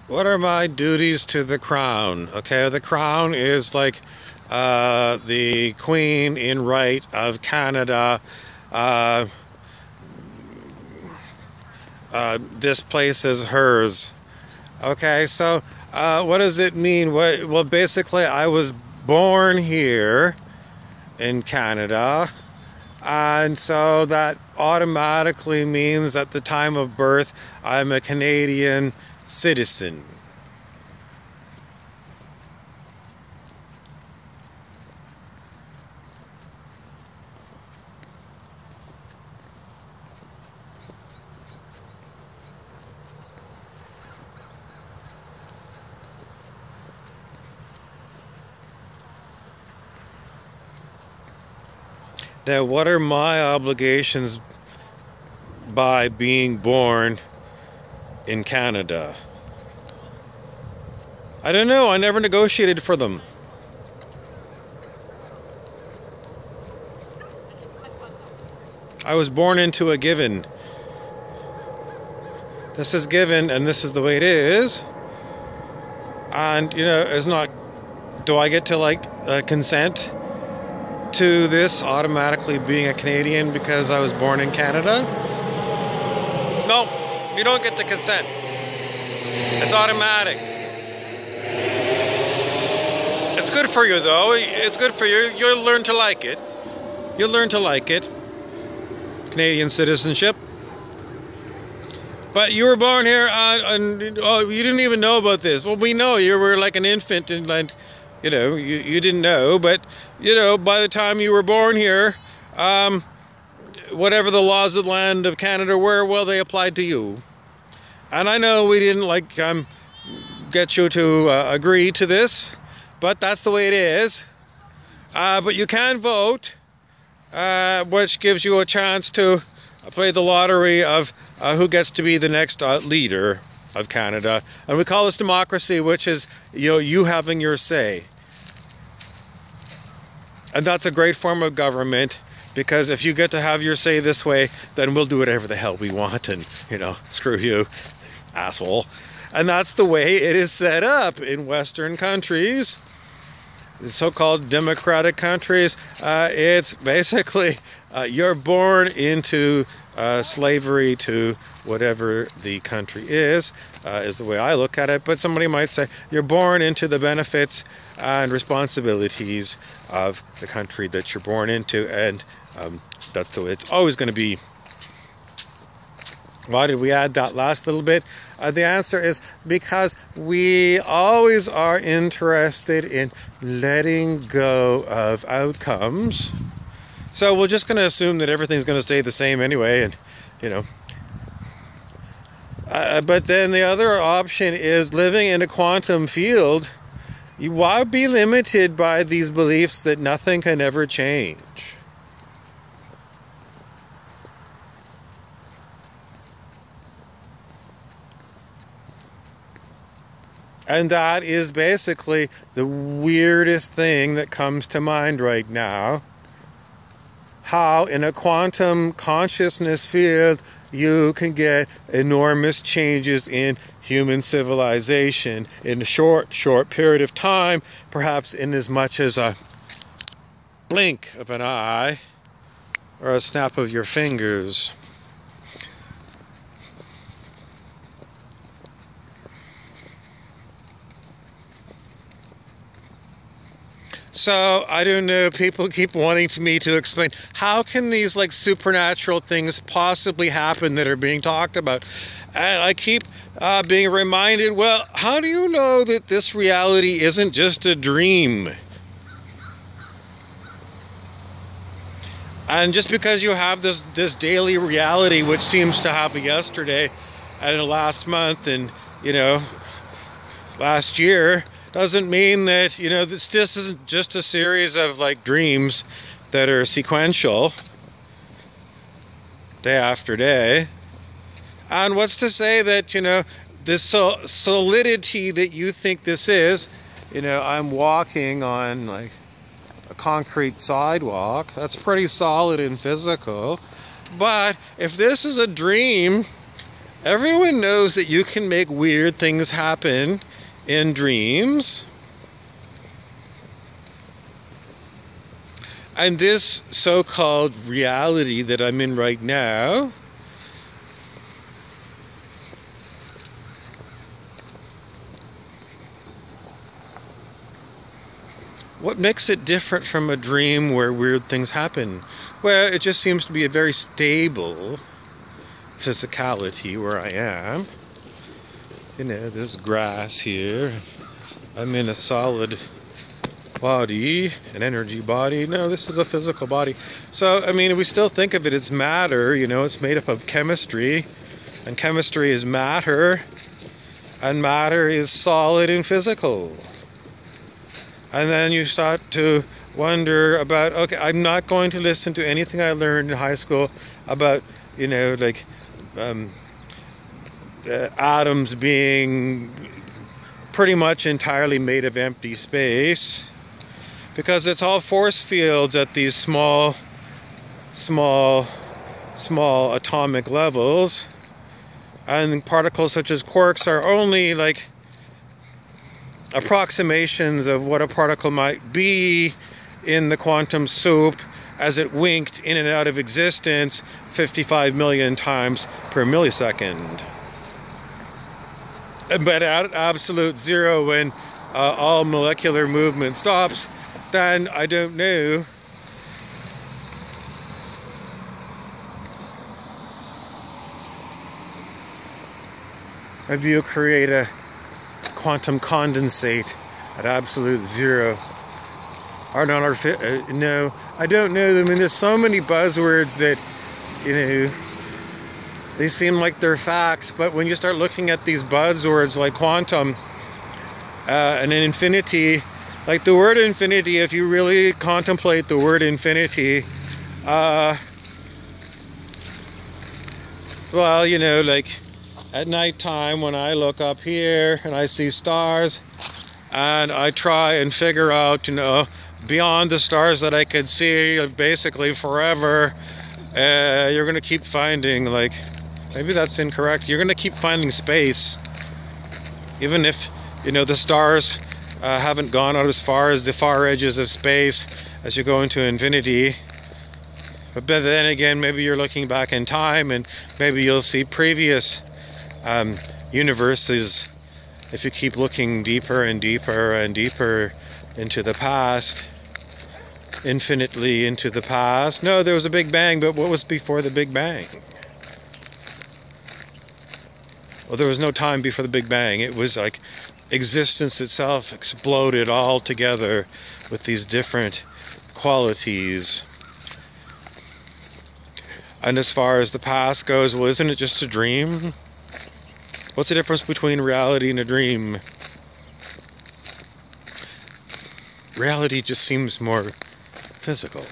What are my duties to the crown? Okay, the crown is like the queen in right of Canada. Uh, this place is hers. Okay, so what does it mean? Well, basically, I was born here in Canada, and so that automatically means at the time of birth, I'm a Canadian citizen. Now, what are my obligations by being born in Canada? I don't know. I never negotiated for them. I was born into a given. This is given, and this is the way it is. And, you know, it's not... Do I get to, like, consent to this automatically being a Canadian because I was born in Canada? No, you don't get to consent. It's automatic. It's good for you, though. It's good for you. You'll learn to like it. You'll learn to like it. Canadian citizenship. But you were born here and oh, you didn't even know about this. Well, we know you were like an infant and like, you know, you didn't know, but, you know, by the time you were born here, whatever the laws of the land of Canada were, well, they applied to you. And I know we didn't, like, get you to agree to this, but that's the way it is. But you can vote, which gives you a chance to play the lottery of who gets to be the next leader of Canada. And we call this democracy, which is, you know, you having your say. And that's a great form of government, because if you get to have your say this way, then we'll do whatever the hell we want and, you know, screw you, asshole. And that's the way it is set up in Western countries, the so-called democratic countries. It's basically you're born into slavery to whatever the country is the way I look at it. But somebody might say you're born into the benefits and responsibilities of the country that you're born into, and that's the way it's always going to be. Why did we add that last little bit? The answer is because we always are interested in letting go of outcomes. So we're just going to assume that everything's going to stay the same anyway, and, you know. But then the other option is living in a quantum field. Why be limited by these beliefs that nothing can ever change? And that is basically the weirdest thing that comes to mind right now. How in a quantum consciousness field you can get enormous changes in human civilization in a short period of time, perhaps in as much as a blink of an eye or a snap of your fingers. So, I don't know, people keep wanting me to explain, how can these, like, supernatural things possibly happen that are being talked about? And I keep being reminded, well, how do you know that this reality isn't just a dream? And just because you have this daily reality, which seems to have a yesterday and a last month and, you know, last year, doesn't mean that, you know, this isn't just a series of, like, dreams that are sequential day after day. And what's to say that, you know, this solidity that you think this is, you know, I'm walking on, like, a concrete sidewalk. That's pretty solid and physical. But if this is a dream, Everyone knows that you can make weird things happen in dreams. And this so-called reality that I'm in right now, what makes it different from a dream where weird things happen? Well, it just seems to be a very stable physicality where I am. You know, there's grass here. I'm in a solid body, an energy body. No, this is a physical body. So, I mean, we still think of it as matter, you know, it's made up of chemistry, and chemistry is matter, and matter is solid and physical. And then you start to wonder about, okay, I'm not going to listen to anything I learned in high school about, you know, like atoms being pretty much entirely made of empty space, because it's all force fields at these small atomic levels, and particles such as quarks are only like approximations of what a particle might be in the quantum soup as it winked in and out of existence 55 million times per millisecond. But at absolute zero, when all molecular movement stops, then I don't know. Maybe you'll create a quantum condensate at absolute zero. Or not, no, I don't know. I mean, there's so many buzzwords that, you know, they seem like they're facts, but when you start looking at these buzzwords like quantum and infinity, like the word infinity, if you really contemplate the word infinity, well, you know, like at nighttime when I look up here and I see stars and I try and figure out, you know, beyond the stars that I could see basically forever, you're going to keep finding, like, maybe that's incorrect, you're going to keep finding space. Even if, you know, the stars haven't gone out as far as the far edges of space as you go into infinity. But then again, maybe you're looking back in time and maybe you'll see previous universes if you keep looking deeper and deeper and deeper into the past, infinitely into the past. No, there was a Big Bang, but what was before the Big Bang? Well, there was no time before the Big Bang. It was like existence itself exploded all together with these different qualities. And as far as the past goes, well, isn't it just a dream? What's the difference between reality and a dream? Reality just seems more physical.